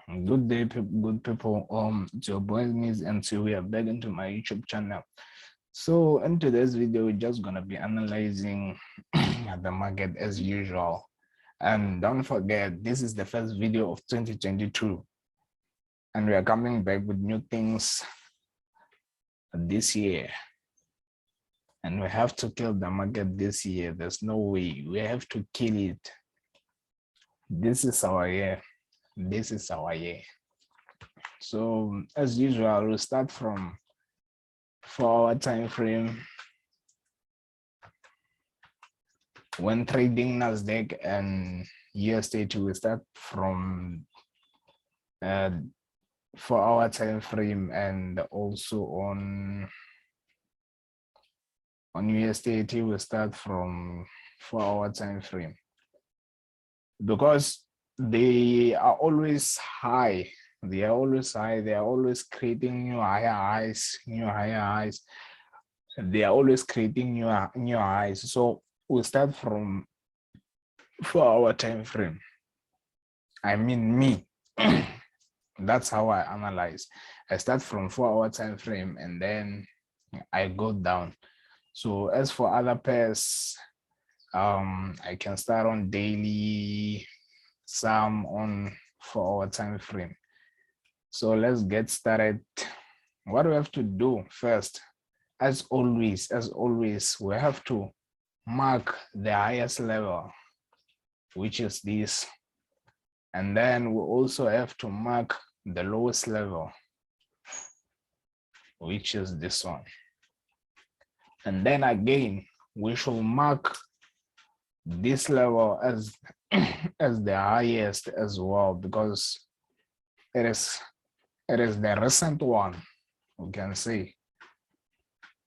Good day, good people. It's your boy Miss MC. We are back into my YouTube channel. So in today's video, we're just gonna be analyzing the market as usual. And don't forget, this is the first video of 2022, and we are coming back with new things this year. And we have to kill the market this year. There's no way. We have to kill it. This is our year. This is our year. So as usual, we'll start from 4-hour time frame. When trading Nasdaq and USDT, we start from 4-hour time frame, and also on USDT we start from 4-hour time frame, because they are always high. They are always high. They are always creating new higher highs, new higher highs. They are always creating new highs. So we start from 4-hour time frame. I mean me. That's how I analyze. I start from 4-hour time frame and then I go down. So as for other pairs, I can start on daily, some on 4-hour time frame. So let's get started. What we have to do first, as always, we have to mark the highest level, which is this. And then we also have to mark the lowest level, which is this one. And then again, we should mark this level as the highest as well, because it is the recent one. We can say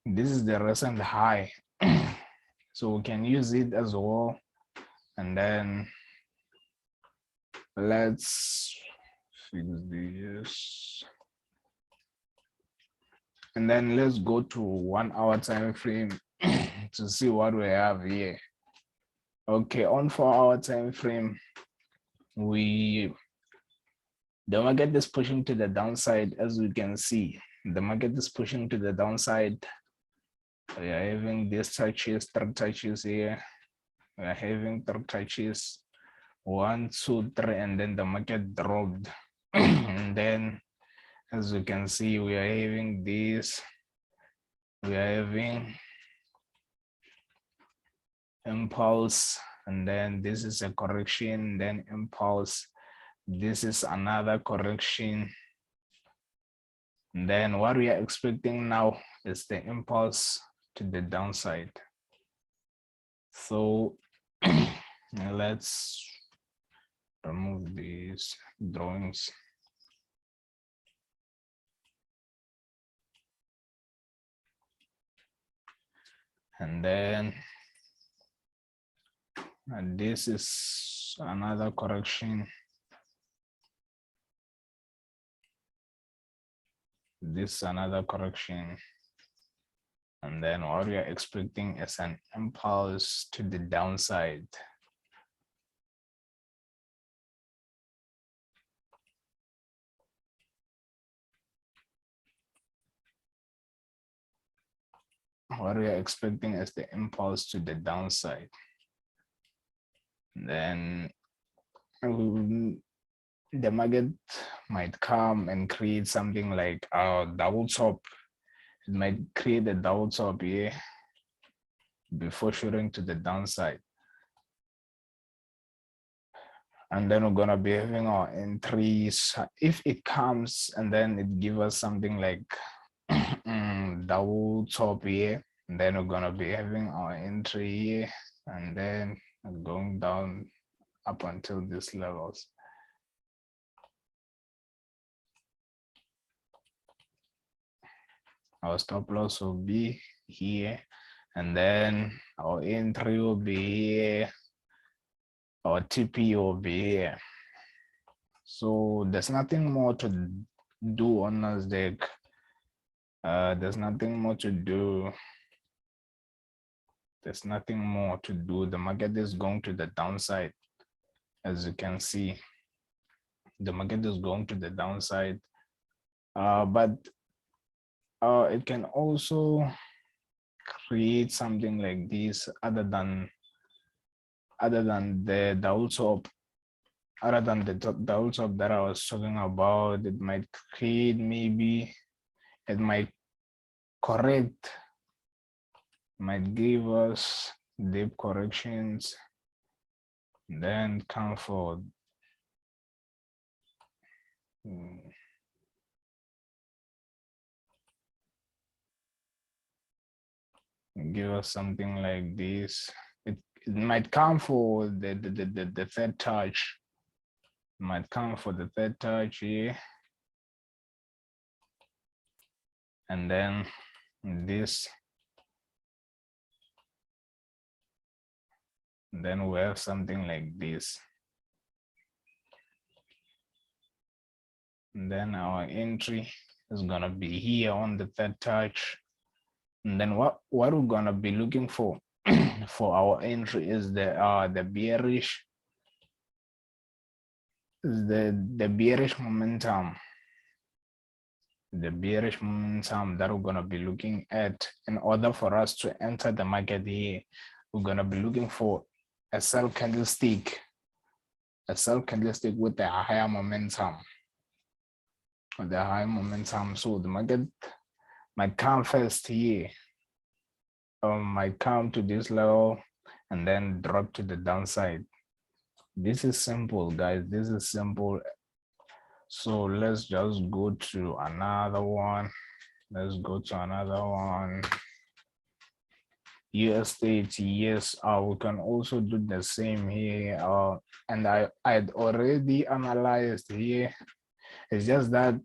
this is the recent high. So we can use it as well. And then let's fix this. And then let's go to 1-hour time frame to see what we have here. Okay, on 4-hour time frame, the market is pushing to the downside. As we can see, the market is pushing to the downside. We are having these touches, 3 touches here. We are having 3 touches, 1, 2, 3, and then the market dropped. And then, as you can see, we are having this. We are having impulse, and then this is a correction, then impulse. This is another correction. And then what we are expecting now is the impulse to the downside. So let's remove these drawings. And then this is another correction. This is another correction. And then what we are expecting is an impulse to the downside. What we are expecting is the impulse to the downside. Then the market might come and create something like a double top. It might create a double top here before shooting to the downside. And then we're gonna be having our entries. If it comes and then it gives us something like double top here, and then we're gonna be having our entry here, and then going down up until these levels. Our stop loss will be here, and then our entry will be here, our TP will be here. So there's nothing more to do on Nasdaq. There's nothing more to do. There's nothing more to do. The market is going to the downside, as you can see. the market is going to the downside. But it can also create something like this other than the downside. Other than the downside that I was talking about, it might create, maybe it might correct, might give us deep corrections, then come forward. Give us something like this. It might come for the third touch. It might come for the third touch here. And then this. Then we have something like this. And then our entry is gonna be here on the third touch. And then what we're gonna be looking for for our entry is the bearish, the bearish momentum. The bearish momentum that we're gonna be looking at in order for us to enter the market here. We're gonna be looking for a sell candlestick with a higher momentum. The high momentum, so the market might come first here, might come to this level and then drop to the downside. This is simple, guys. This is simple. So let's just go to another one. Let's go to another one. USDT, yes, we can also do the same here. And I'd already analyzed here. It's just that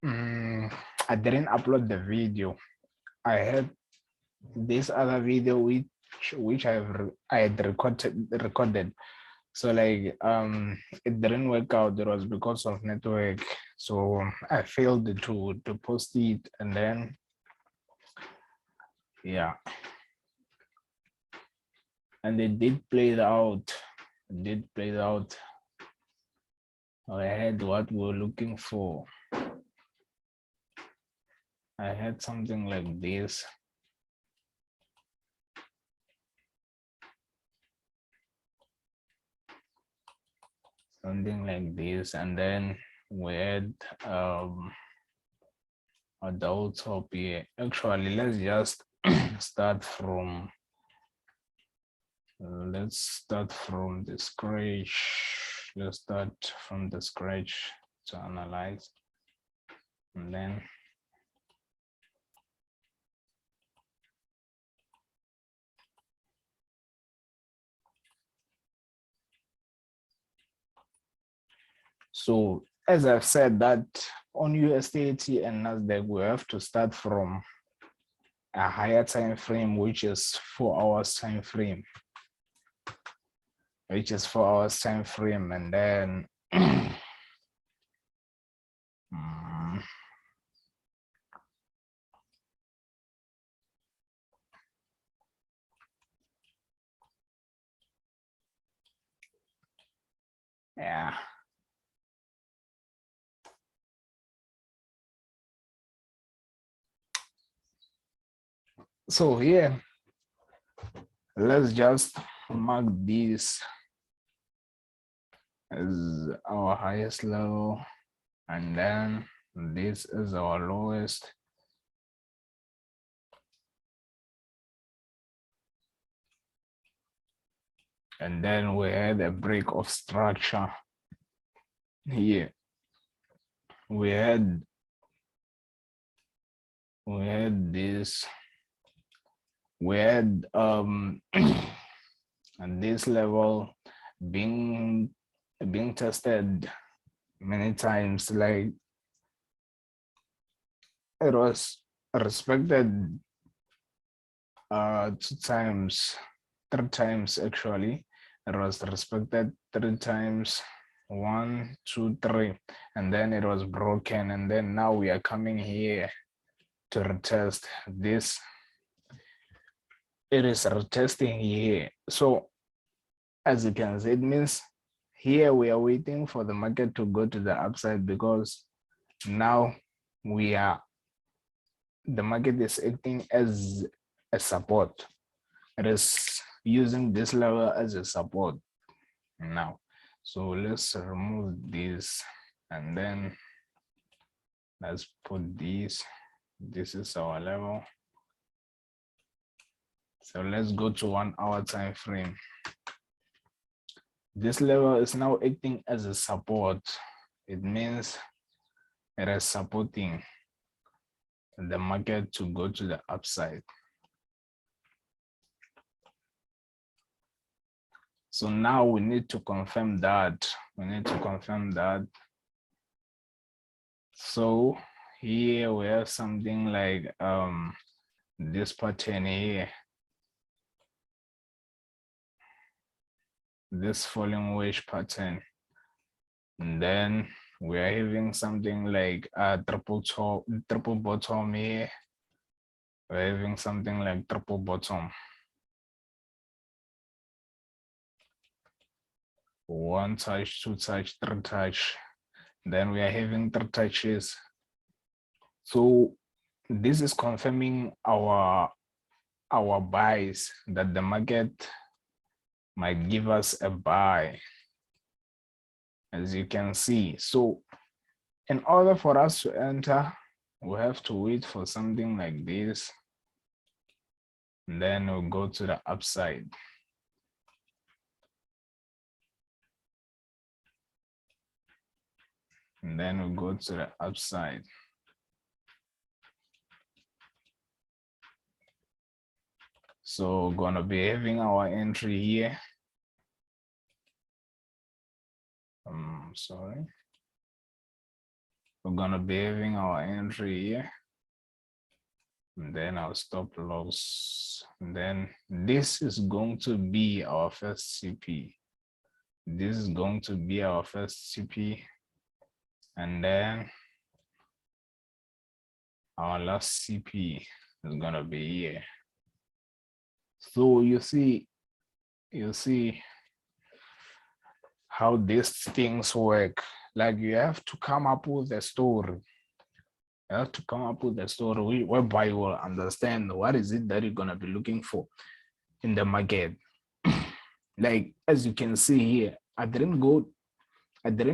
I didn't upload the video. I had this other video which I had recorded. So like it didn't work out. It was because of network. So I failed to post it, and then yeah. And it did play it out. It did play it out. I had what we were looking for. I had something like this. Something like this, and then we had a downside here. Actually, let's just start from the scratch. Let's start from the scratch to analyze, and then so as I've said that on USDT and Nasdaq, we have to start from a higher time frame, which is 4 hours time frame, and then yeah. So here, let's just mark this as our highest level, and then this is our lowest. And then we had a break of structure here. We had this, we had and this level being tested many times. Like it was respected 2 times, 3 times actually. It was respected 3 times, 1, 2, 3, and then it was broken. And then now we are coming here to retest this. It is retesting here. So as you can see, it means here we are waiting for the market to go to the upside because now the market is acting as a support. It is using this level as a support now. So let's remove this and then let's put this. This is our level. So let's go to 1 hour time frame. This level is now acting as a support. It means it is supporting the market to go to the upside. So now we need to confirm that. So here we have something like this pattern here. This falling wedge pattern. And then we are having something like a triple bottom here. We're having something like triple bottom. One touch, two touch, three touch. Then we are having three touches. So this is confirming our buys, that the market might give us a buy, as you can see. So in order for us to enter, we have to wait for something like this. And then we'll go to the upside. And then we'll go to the upside. So we're gonna be having our entry here. Sorry. We're gonna be having our entry here. And then our stop loss. And then this is going to be our first CP. This is going to be our first CP. And then our last CP is gonna be here. So you see how these things work. Like you have to come up with a story. You have to come up with a story whereby you will understand what is it that you're gonna be looking for in the market. Like as you can see here, I didn't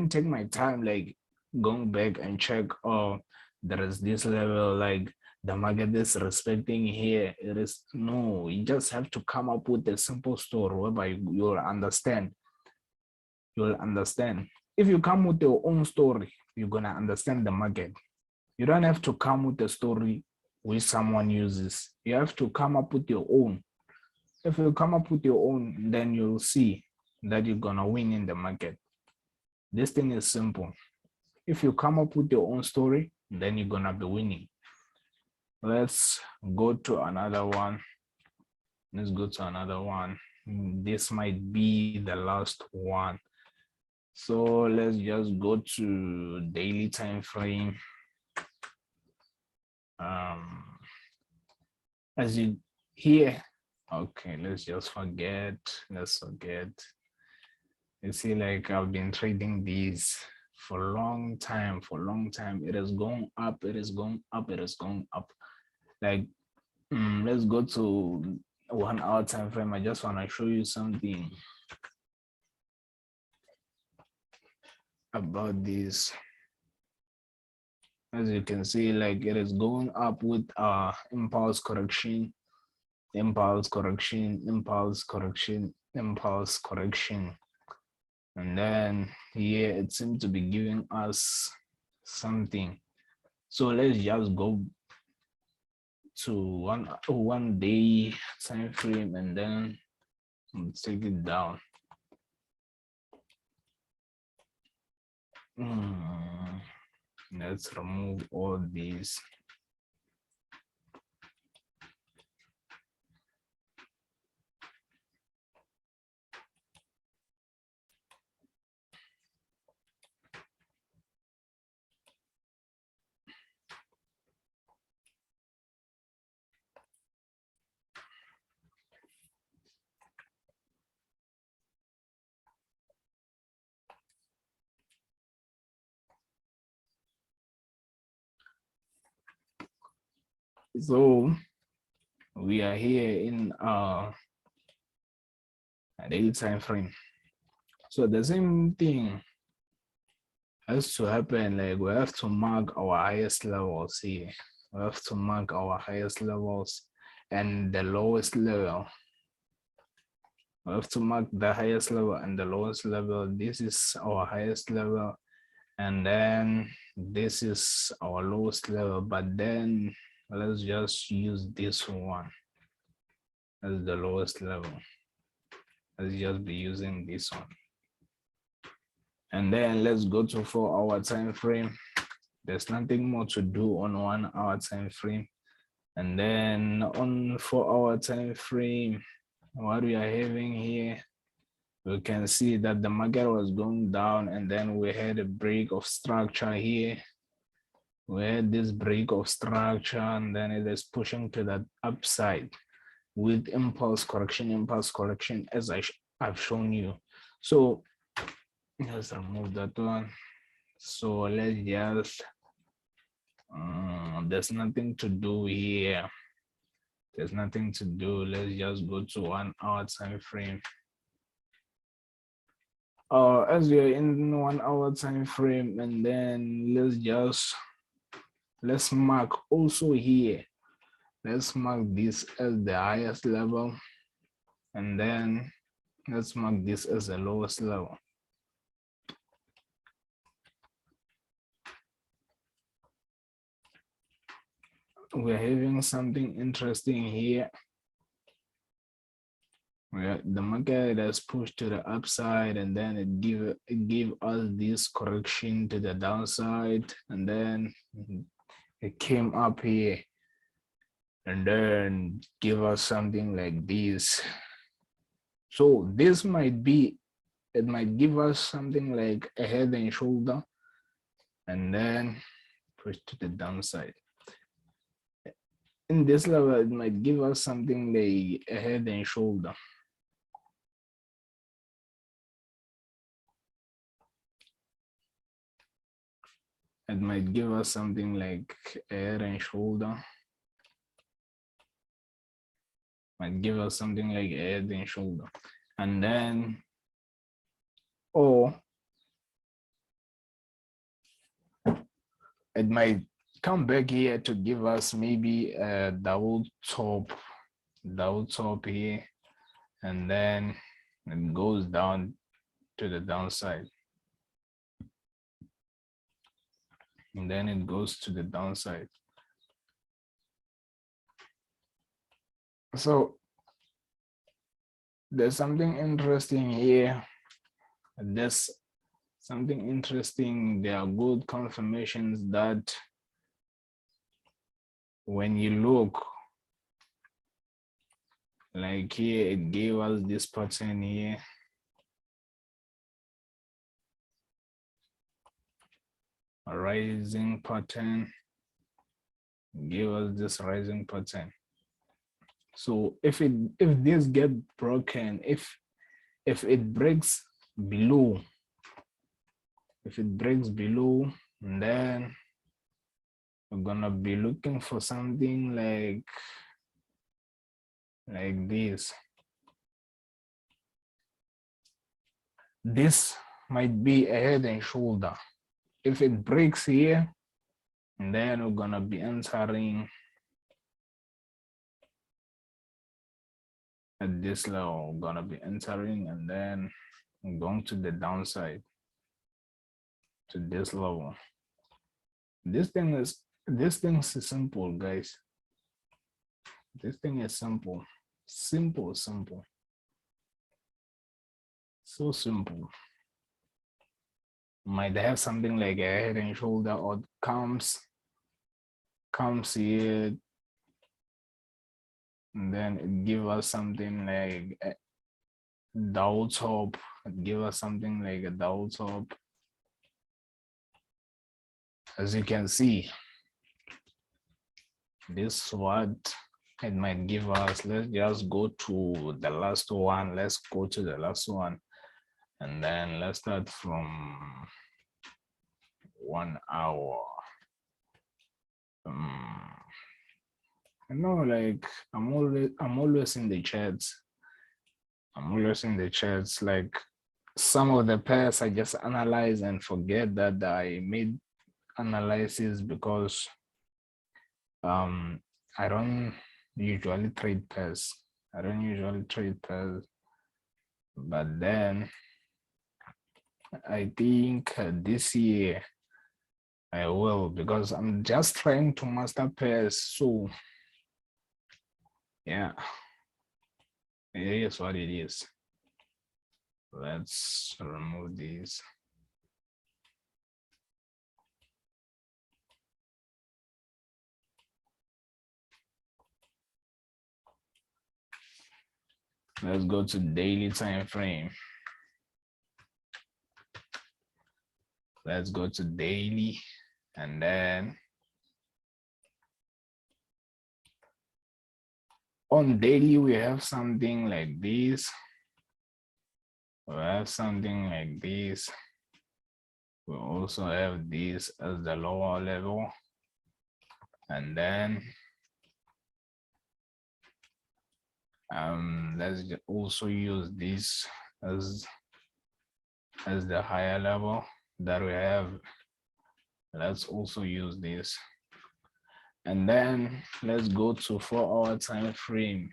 take my time like going back and check, oh, there is this level, like the market is respecting here. It is no, you just have to come up with a simple story whereby you'll understand. You'll understand. If you come with your own story, you're gonna understand the market. You don't have to come with a story which someone uses. You have to come up with your own. If you come up with your own, then you'll see that you're gonna win in the market. This thing is simple. If you come up with your own story, then you're gonna be winning. Let's go to another one. Let's go to another one. This might be the last one. So let's just go to daily time frame. As you here, okay, let's forget. You see, like I've been trading these for a long time. It is going up, it is going up. Like let's go to 1 hour time frame. I just want to show you something about this. As you can see, like it is going up with impulse correction. And then here it seems to be giving us something. So let's just go to one day time frame and then take it down. Let's remove all these. So we are here in daily time frame. So the same thing has to happen. Like we have to mark our highest levels here. We have to mark our highest levels and the lowest level. We have to mark the highest level and the lowest level. This is our highest level, and then this is our lowest level. But then let's just use this one as the lowest level. Let's just be using this one. And then let's go to 4-hour time frame. There's nothing more to do on 1-hour time frame. And then on 4-hour time frame, what we are having here, we can see that the market was going down, and then we had a break of structure here. We had this break of structure, and then it is pushing to the upside with impulse correction, as I've shown you. So let's remove that one. So let's just, there's nothing to do here. There's nothing to do. Let's just go to 1-hour time frame. As we are in 1-hour time frame, and then let's mark also here. Let's mark this as the highest level, and then let's mark this as the lowest level. We're having something interesting here. The market has pushed to the upside, and then it gave us this correction to the downside, and then it came up here and then give us something like this. So this might be, it might give us something like a head and shoulder, and then push to the downside. In this level, it might give us something like a head and shoulder. It might give us something like a head and shoulder. Might give us something like a head and shoulder. And then, or it might come back here to give us maybe a double top here, and then it goes down to the downside. And then it goes to the downside. So there's something interesting here. There's something interesting. There are good confirmations that when you look, like here, it gave us this pattern here. A rising pattern, give us this rising pattern. So if this get broken, if it breaks below, then we're gonna be looking for something like this. This might be a head and shoulder. If it breaks here, then we're gonna be entering at this level. We're gonna be entering, and then going to the downside to this level. This thing is simple, guys. This thing is simple. Simple. So simple. Might have something like a head and shoulder, or comes here, and then it give us something like a double top. It give us something like a double top. As you can see, this is what it might give us. Let's just go to the last one. Let's go to the last one, and then let's start from 1 hour. No, like I'm always in the chats. I'm always in the chats. Like some of the pairs I just analyze and forget that I made analysis because um I don't usually trade pairs. I don't usually trade pairs, but then I think this year I will because I'm just trying to master pairs. So yeah, it is what it is. Let's remove these. Let's go to daily time frame. Let's go to daily, and then on daily we have something like this. We have something like this. We also have this as the lower level, and then let's also use this as the higher level that we have. Let's also use this, and then let's go to 4-hour time frame.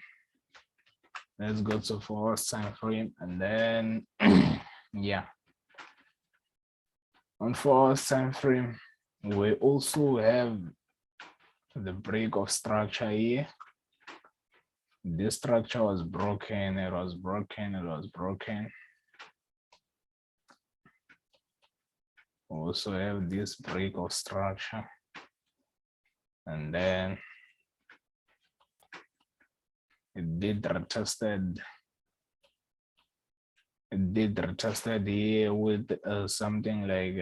Let's go to 4-hour time frame, and then yeah, on 4-hour time frame we also have the break of structure here. This structure was broken, it was broken, it was broken. Also have this break of structure, and then it did retested here with something like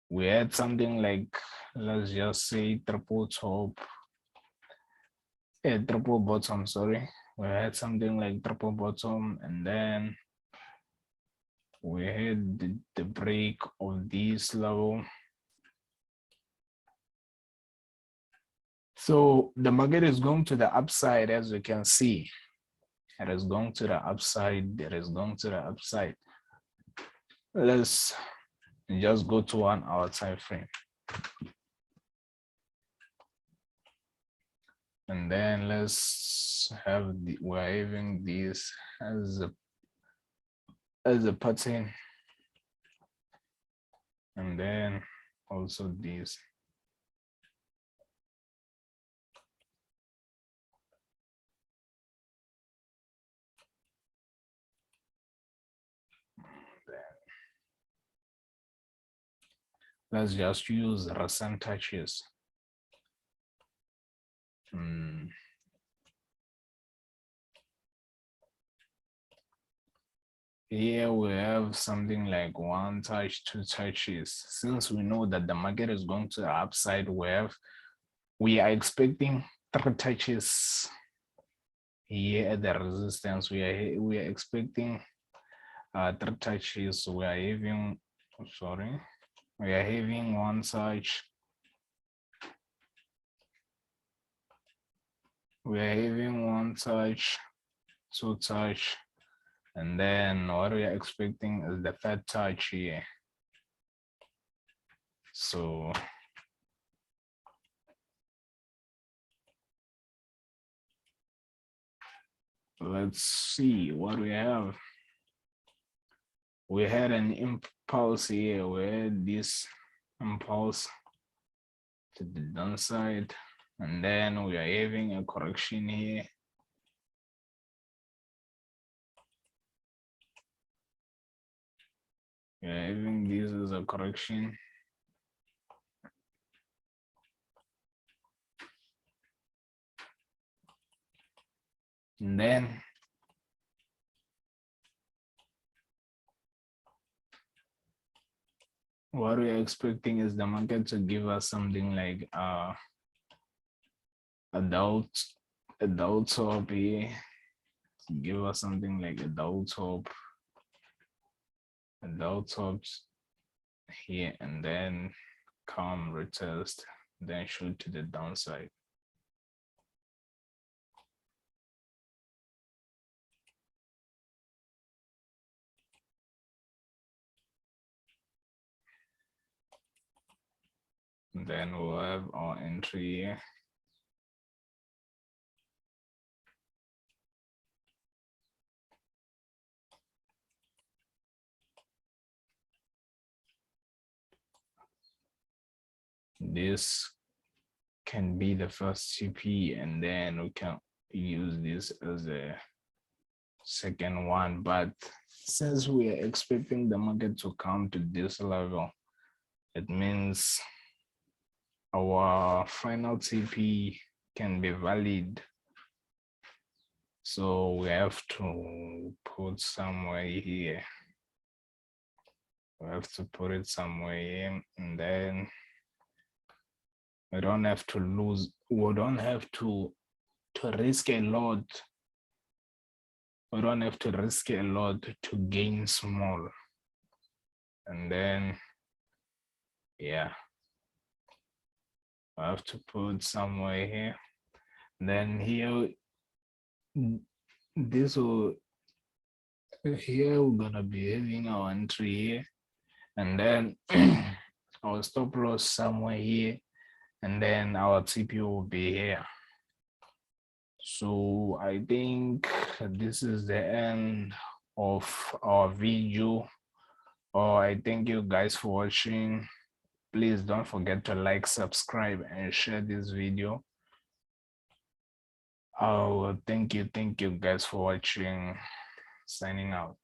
we had something like, let's just say triple top, triple bottom, sorry. We had something like triple bottom, and then we had the break of this level. So the market is going to the upside, as you can see. It is going to the upside. It is going to the upside. Let's just go to 1-hour time frame. And then let's have we're having this as a pattern. And then also this. Let's just use recent touches. Here we have something like 1 touch, 2 touches. Since we know that the market is going to the upside wave, we are expecting 3 touches here at the resistance. We are expecting 3 touches. We are having, sorry, we are having 1 touch. We are having 1 touch, 2 touch, and then what we are expecting is the 3rd touch here. So let's see what we have. We had an impulse here. We had this impulse to the downside, and then we are having a correction here. We are having this as a correction. And then what we are expecting is the market to give us something like a doubt top here. Give us something like a doubt top here, and then come retest, then shoot to the downside. and then we'll have our entry here. This can be the first CP, and then we can use this as a second one. But since we are expecting the market to come to this level, it means our final TP can be valid. So we have to put somewhere here. We have to put it somewhere here, and then we don't have to lose, we don't have to risk a lot. We don't have to risk a lot to gain small. And then, yeah, I have to put somewhere here. Then here, this will, here we're gonna be having our entry here, and then our stop loss somewhere here, and then our TP will be here. So I think this is the end of our video. I thank you guys for watching. Please don't forget to like, subscribe, and share this video. Oh, thank you guys for watching. Signing out.